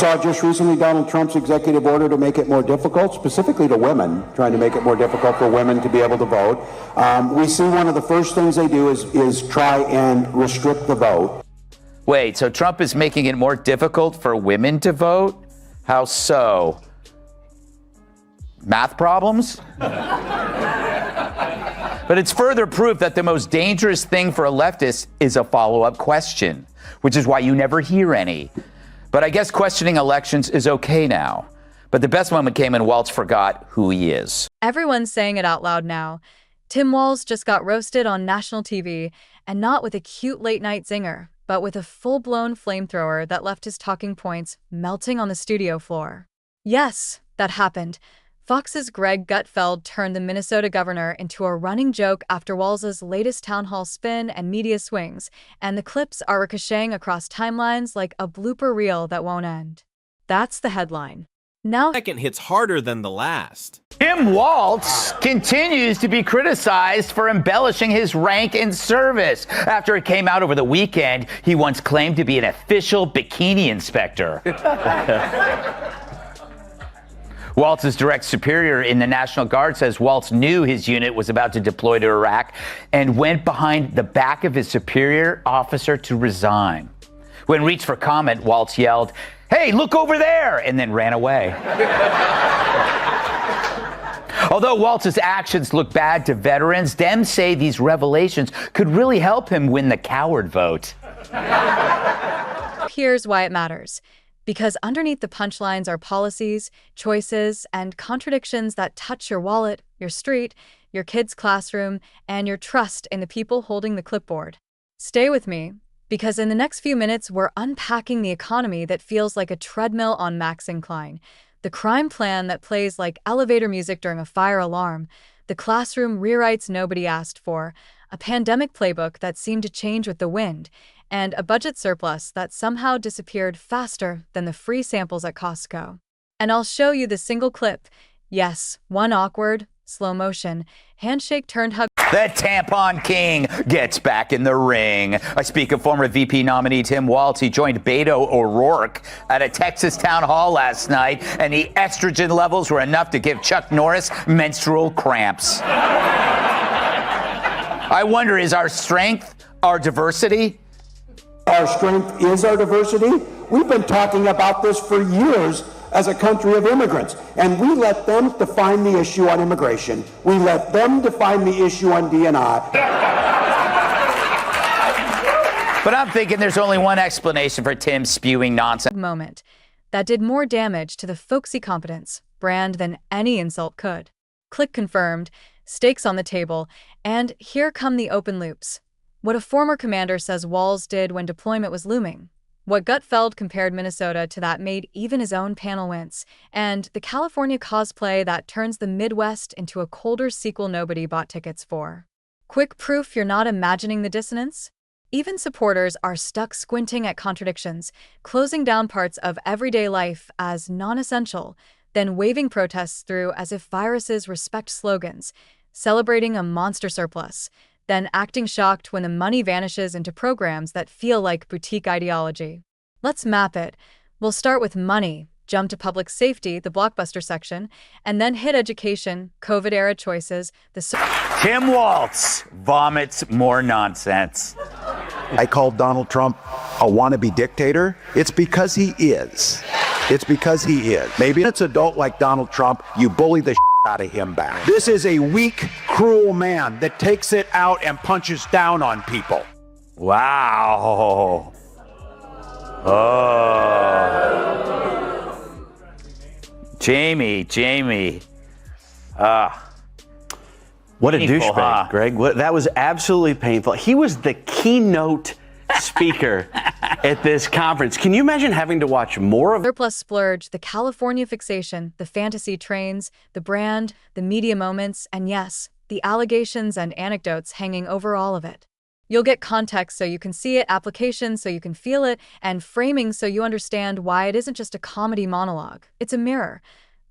saw just recently Donald Trump's executive order to make it more difficult, specifically to women, trying to make it more difficult for women to be able to vote. We see one of the first things they do is try and restrict the vote. Wait, so Trump is making it more difficult for women to vote? How so? Math problems? But it's further proof that the most dangerous thing for a leftist is a follow-up question, which is why you never hear any. But I guess questioning elections is okay now. But the best moment came when Walz forgot who he is. Everyone's saying it out loud now. Tim Walz just got roasted on national TV, and not with a cute late-night zinger, but with a full-blown flamethrower that left his talking points melting on the studio floor. Yes, that happened. Fox's Greg Gutfeld turned the Minnesota governor into a running joke after Walz's latest town hall spin and media swings, and the clips are ricocheting across timelines like a blooper reel that won't end. That's the headline. Now, second hits harder than the last. Tim Walz continues to be criticized for embellishing his rank in service. After it came out over the weekend, he once claimed to be an official bikini inspector. Walz's direct superior in the National Guard says Walz knew his unit was about to deploy to Iraq and went behind the back of his superior officer to resign. When reached for comment, Walz yelled, "Hey, look over there," and then ran away. Although Walz's actions look bad to veterans, Dems say these revelations could really help him win the coward vote. Here's why it matters. Because underneath the punchlines are policies, choices, and contradictions that touch your wallet, your street, your kid's classroom, and your trust in the people holding the clipboard. Stay with me, because in the next few minutes, we're unpacking the economy that feels like a treadmill on max incline, the crime plan that plays like elevator music during a fire alarm, the classroom rewrites nobody asked for, a pandemic playbook that seemed to change with the wind, and a budget surplus that somehow disappeared faster than the free samples at Costco. And I'll show you the single clip. Yes, one awkward, slow motion, handshake turned hug. The tampon king gets back in the ring. I speak of former VP nominee Tim Walz. He joined Beto O'Rourke at a Texas town hall last night, and the estrogen levels were enough to give Chuck Norris menstrual cramps. I wonder, is our strength our diversity? Our strength is our diversity. We've been talking about this for years as a country of immigrants, and we let them define the issue on immigration. We let them define the issue on D&I. But I'm thinking there's only one explanation for Tim spewing nonsense. Moment that did more damage to the folksy competence brand than any insult could. Click confirmed, stakes on the table, and here come the open loops. What a former commander says Walz did when deployment was looming. What Gutfeld compared Minnesota to that made even his own panel wince. And the California cosplay that turns the Midwest into a colder sequel nobody bought tickets for. Quick proof you're not imagining the dissonance? Even supporters are stuck squinting at contradictions, closing down parts of everyday life as non-essential, then waving protests through as if viruses respect slogans, celebrating a monster surplus, then acting shocked when the money vanishes into programs that feel like boutique ideology. Let's map it. We'll start with money, jump to public safety, the blockbuster section, and then hit education, COVID-era choices, Tim Walz vomits more nonsense. I called Donald Trump a wannabe dictator. It's because he is. It's because he is. Maybe it's adult like Donald Trump, you bully the out of him back. This is a weak, cruel man that takes it out and punches down on people. Wow. Oh. Jamie. What a Painful, douchebag, huh? Greg. That was absolutely painful. He was the keynote speaker at this conference. Can you imagine having to watch more of surplus splurge, the California fixation, the fantasy trains, the brand, the media moments, and yes, the allegations and anecdotes hanging over all of it? You'll get context so you can see it, application so you can feel it, and framing so you understand why it isn't just a comedy monologue. It's a mirror.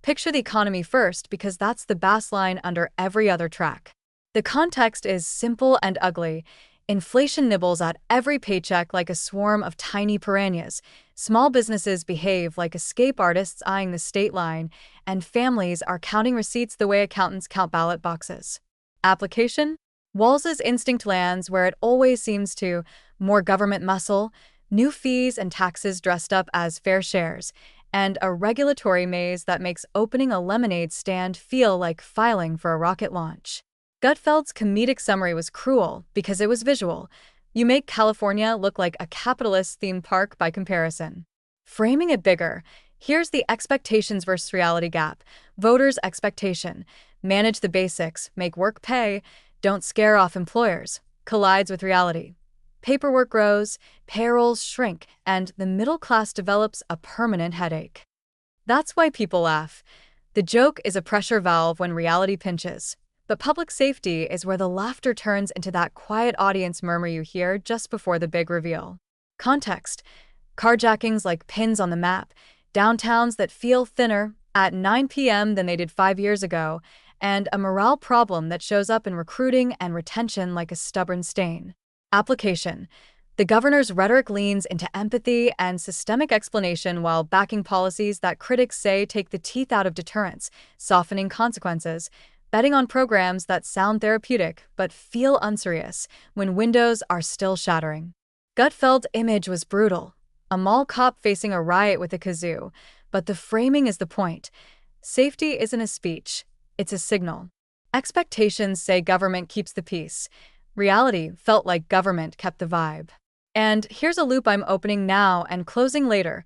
Picture the economy first, because that's the bass line under every other track. The context is simple and ugly. Inflation nibbles at every paycheck like a swarm of tiny piranhas. Small businesses behave like escape artists eyeing the state line, and families are counting receipts the way accountants count ballot boxes. Application? Walz's instinct lands where it always seems to: more government muscle, new fees and taxes dressed up as fair shares, and a regulatory maze that makes opening a lemonade stand feel like filing for a rocket launch. Gutfeld's comedic summary was cruel because it was visual. You make California look like a capitalist theme park by comparison. Framing it bigger, here's the expectations versus reality gap. Voters' expectation: manage the basics, make work pay, don't scare off employers, collides with reality. Paperwork grows, payrolls shrink, and the middle class develops a permanent headache. That's why people laugh. The joke is a pressure valve when reality pinches. But public safety is where the laughter turns into that quiet audience murmur you hear just before the big reveal. Context: carjackings like pins on the map, downtowns that feel thinner at 9 p.m. than they did 5 years ago, and a morale problem that shows up in recruiting and retention like a stubborn stain. Application: the governor's rhetoric leans into empathy and systemic explanation while backing policies that critics say take the teeth out of deterrence, softening consequences, betting on programs that sound therapeutic but feel unserious when windows are still shattering. Gutfeld's image was brutal, a mall cop facing a riot with a kazoo, but the framing is the point. Safety isn't a speech, it's a signal. Expectations say government keeps the peace. Reality felt like government kept the vibe. And here's a loop I'm opening now and closing later.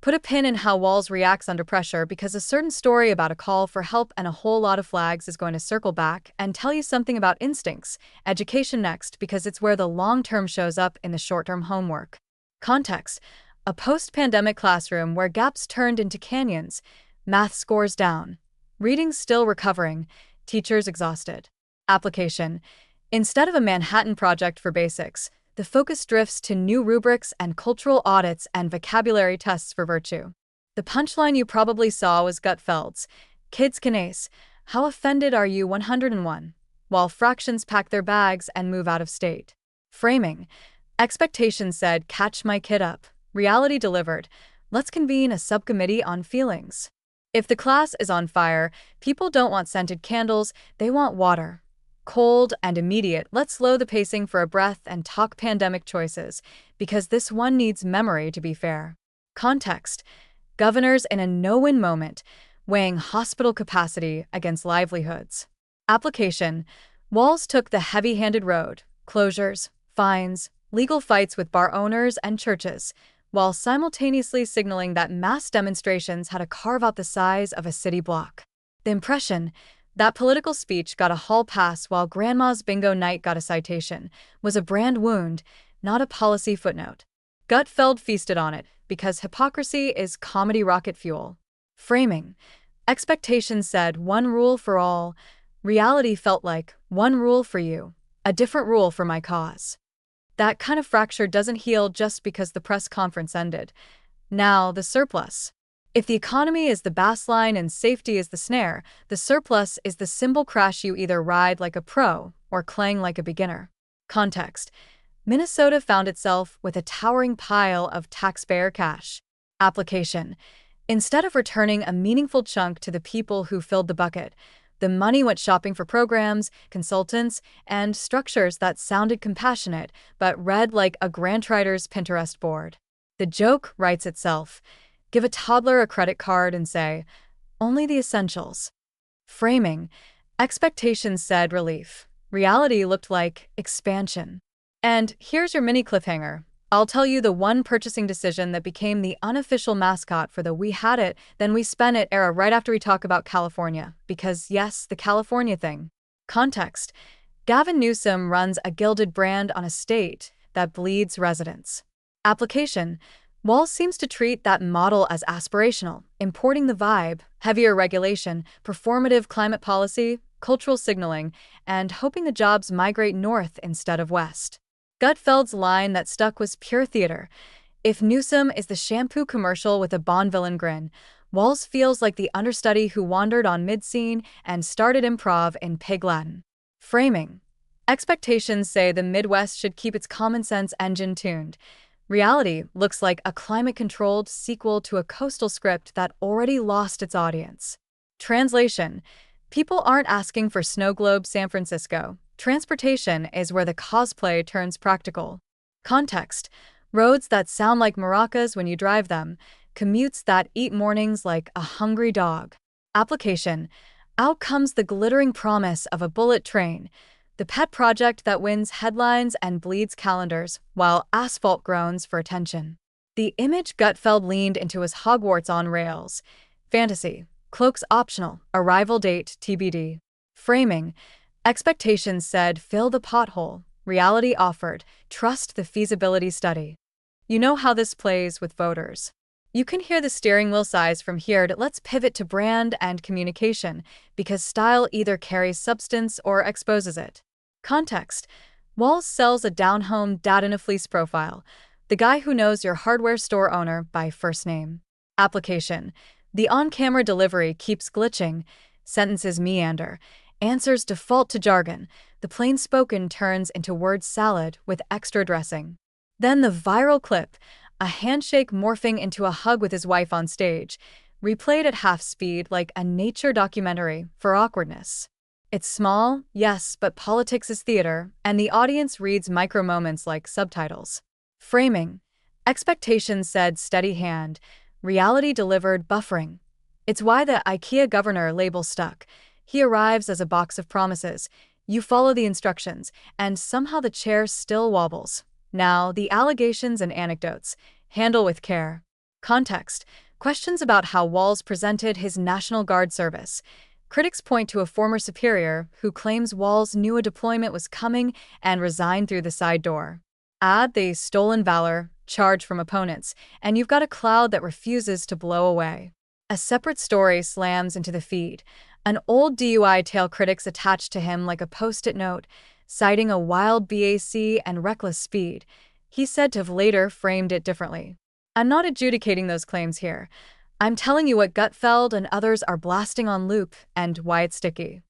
Put a pin in how Walz reacts under pressure, because a certain story about a call for help and a whole lot of flags is going to circle back and tell you something about instincts. Education next, because it's where the long-term shows up in the short-term homework. Context: a post-pandemic classroom where gaps turned into canyons, math scores down, reading still recovering, teachers exhausted. Application: instead of a Manhattan Project for basics, the focus drifts to new rubrics and cultural audits and vocabulary tests for virtue. The punchline you probably saw was Gutfeld's: kids can ace, how offended are you 101, while fractions pack their bags and move out of state. Framing: expectations said, catch my kid up. Reality delivered, let's convene a subcommittee on feelings. If the class is on fire, people don't want scented candles, they want water. Cold and immediate, let's slow the pacing for a breath and talk pandemic choices, because this one needs memory to be fair. Context: governors in a no-win moment, weighing hospital capacity against livelihoods. Application: Walz took the heavy-handed road, closures, fines, legal fights with bar owners and churches, while simultaneously signaling that mass demonstrations had to carve out the size of a city block. The impression that political speech got a hall pass while Grandma's bingo night got a citation was a brand wound, not a policy footnote. Gutfeld feasted on it because hypocrisy is comedy rocket fuel. Framing: expectations said one rule for all. Reality felt like one rule for you, a different rule for my cause. That kind of fracture doesn't heal just because the press conference ended. Now, the surplus. If the economy is the bass line and safety is the snare, the surplus is the cymbal crash you either ride like a pro or clang like a beginner. Context: Minnesota found itself with a towering pile of taxpayer cash. Application: instead of returning a meaningful chunk to the people who filled the bucket, the money went shopping for programs, consultants, and structures that sounded compassionate but read like a grantwriter's Pinterest board. The joke writes itself. Give a toddler a credit card and say, only the essentials. Framing: expectations said relief. Reality looked like expansion. And here's your mini cliffhanger. I'll tell you the one purchasing decision that became the unofficial mascot for the "we had it, then we spent it" era right after we talk about California. Because yes, the California thing. Context: Gavin Newsom runs a gilded brand on a state that bleeds residents. Application: Walz seems to treat that model as aspirational, importing the vibe, heavier regulation, performative climate policy, cultural signaling, and hoping the jobs migrate north instead of west. Gutfeld's line that stuck was pure theater. If Newsom is the shampoo commercial with a Bond villain grin, Walz feels like the understudy who wandered on mid-scene and started improv in Pig Latin. Framing: Expectations say the Midwest should keep its common sense engine tuned. Reality looks like a climate-controlled sequel to a coastal script that already lost its audience. Translation: people aren't asking for Snow Globe San Francisco. Transportation is where the cosplay turns practical. Context: roads that sound like maracas when you drive them, commutes that eat mornings like a hungry dog. Application: out comes the glittering promise of a bullet train, the pet project that wins headlines and bleeds calendars, while asphalt groans for attention. The image Gutfeld leaned into was Hogwarts on rails. Fantasy: cloaks optional, arrival date TBD. Framing: expectations said fill the pothole, reality offered trust the feasibility study. You know how this plays with voters. You can hear the steering wheel sighs from here. Let's pivot to brand and communication, because style either carries substance or exposes it. Context: Walz sells a down-home dad in a fleece profile, the guy who knows your hardware store owner by first name. Application: the on-camera delivery keeps glitching, sentences meander, answers default to jargon, the plain-spoken turns into word salad with extra dressing. Then the viral clip, a handshake morphing into a hug with his wife on stage, replayed at half speed like a nature documentary for awkwardness. It's small, yes, but politics is theater, and the audience reads micro-moments like subtitles. Framing: expectations said steady hand, reality delivered buffering. It's why the IKEA governor label stuck. He arrives as a box of promises. You follow the instructions, and somehow the chair still wobbles. Now, the allegations and anecdotes. Handle with care. Context: questions about how Walz presented his National Guard service. Critics point to a former superior who claims Walz knew a deployment was coming and resigned through the side door. Add the stolen valor charge from opponents, and you've got a cloud that refuses to blow away. A separate story slams into the feed. An old DUI tale critics attached to him like a post-it note, citing a wild BAC and reckless speed. He's said to have later framed it differently. I'm not adjudicating those claims here. I'm telling you what Gutfeld and others are blasting on loop and why it's sticky.